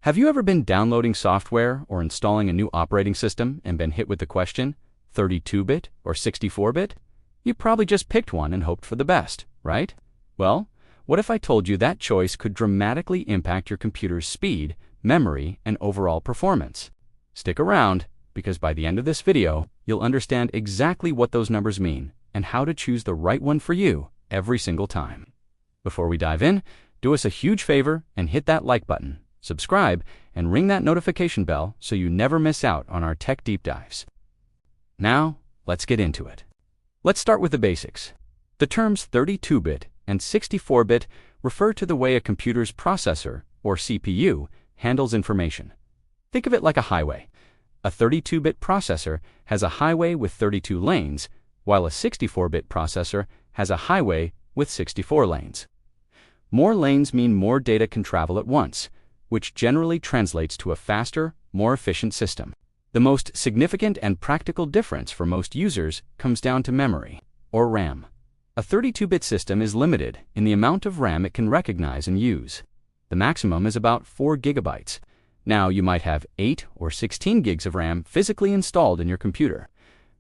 Have you ever been downloading software or installing a new operating system and been hit with the question, 32-bit or 64-bit? You probably just picked one and hoped for the best, right? Well, what if I told you that choice could dramatically impact your computer's speed, memory, and overall performance? Stick around, because by the end of this video, you'll understand exactly what those numbers mean and how to choose the right one for you every single time. Before we dive in, do us a huge favor and hit that like button, subscribe, and ring that notification bell so you never miss out on our tech deep dives. Now, let's get into it. Let's start with the basics. The terms 32-bit and 64-bit refer to the way a computer's processor, or CPU, handles information. Think of it like a highway. A 32-bit processor has a highway with 32 lanes, while a 64-bit processor has a highway with 64 lanes. More lanes mean more data can travel at once, which generally translates to a faster, more efficient system. The most significant and practical difference for most users comes down to memory, or RAM. A 32-bit system is limited in the amount of RAM it can recognize and use. The maximum is about 4 gigabytes. Now, you might have 8 or 16 gigs of RAM physically installed in your computer.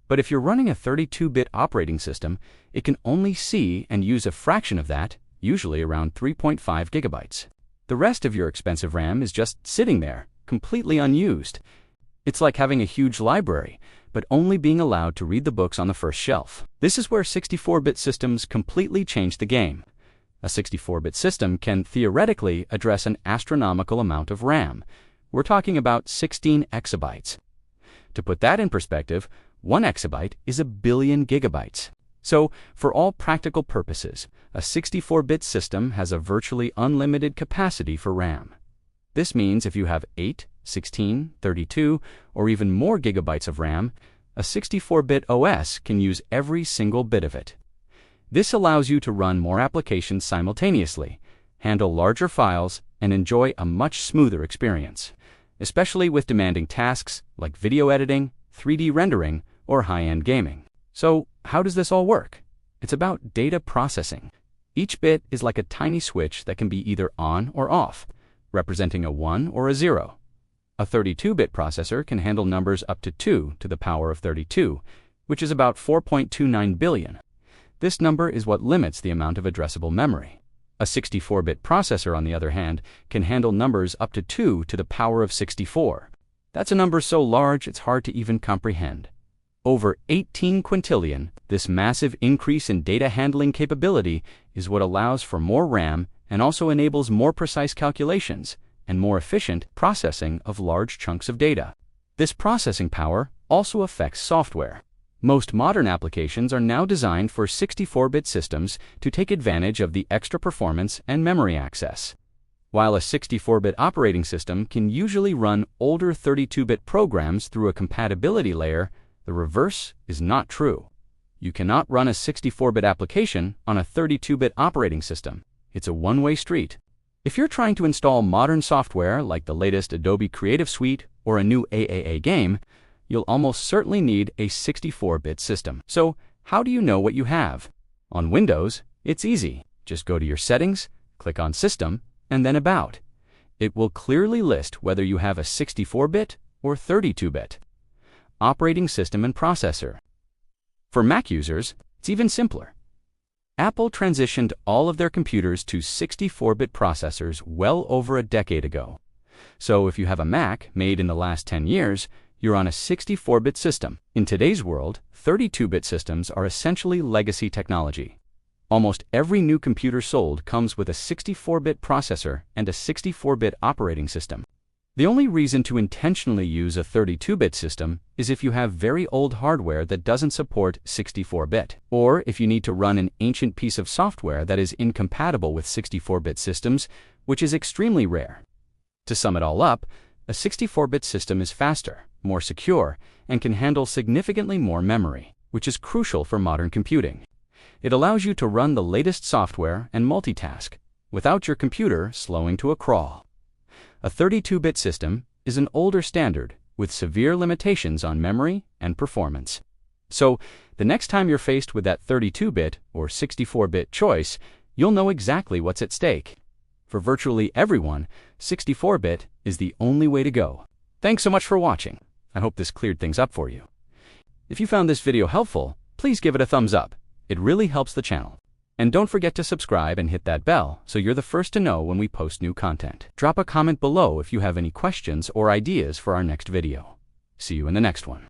But if you're running a 32-bit operating system, it can only see and use a fraction of that, usually around 3.5 gigabytes. The rest of your expensive RAM is just sitting there, completely unused. It's like having a huge library, but only being allowed to read the books on the first shelf. This is where 64-bit systems completely change the game. A 64-bit system can theoretically address an astronomical amount of RAM. We're talking about 16 exabytes. To put that in perspective, 1 exabyte is a billion gigabytes. So, for all practical purposes, a 64-bit system has a virtually unlimited capacity for RAM. This means if you have 8, 16, 32, or even more gigabytes of RAM, a 64-bit OS can use every single bit of it. This allows you to run more applications simultaneously, handle larger files, and enjoy a much smoother experience, especially with demanding tasks like video editing, 3D rendering, or high-end gaming. So, how does this all work? It's about data processing. Each bit is like a tiny switch that can be either on or off, representing a 1 or a 0. A 32-bit processor can handle numbers up to 2 to the power of 32, which is about 4.29 billion. This number is what limits the amount of addressable memory. A 64-bit processor, on the other hand, can handle numbers up to 2 to the power of 64. That's a number so large it's hard to even comprehend. Over 18 quintillion, this massive increase in data handling capability is what allows for more RAM and also enables more precise calculations and more efficient processing of large chunks of data. This processing power also affects software. Most modern applications are now designed for 64-bit systems to take advantage of the extra performance and memory access. While a 64-bit operating system can usually run older 32-bit programs through a compatibility layer, the reverse is not true. You cannot run a 64-bit application on a 32-bit operating system. It's a one-way street. If you're trying to install modern software like the latest Adobe Creative Suite or a new AAA game, you'll almost certainly need a 64-bit system. So, how do you know what you have? On Windows, it's easy. Just go to your settings, click on System, and then About. It will clearly list whether you have a 64-bit or 32-bit. Operating system and processor. For Mac users, it's even simpler. Apple transitioned all of their computers to 64-bit processors well over a decade ago. So if you have a Mac made in the last 10 years, you're on a 64-bit system. In today's world, 32-bit systems are essentially legacy technology. Almost every new computer sold comes with a 64-bit processor and a 64-bit operating system. The only reason to intentionally use a 32-bit system is if you have very old hardware that doesn't support 64-bit, or if you need to run an ancient piece of software that is incompatible with 64-bit systems, which is extremely rare. To sum it all up, a 64-bit system is faster, more secure, and can handle significantly more memory, which is crucial for modern computing. It allows you to run the latest software and multitask without your computer slowing to a crawl. A 32-bit system is an older standard with severe limitations on memory and performance. So, the next time you're faced with that 32-bit or 64-bit choice, you'll know exactly what's at stake. For virtually everyone, 64-bit is the only way to go. Thanks so much for watching. I hope this cleared things up for you. If you found this video helpful, please give it a thumbs up. It really helps the channel. And don't forget to subscribe and hit that bell so you're the first to know when we post new content. Drop a comment below if you have any questions or ideas for our next video. See you in the next one.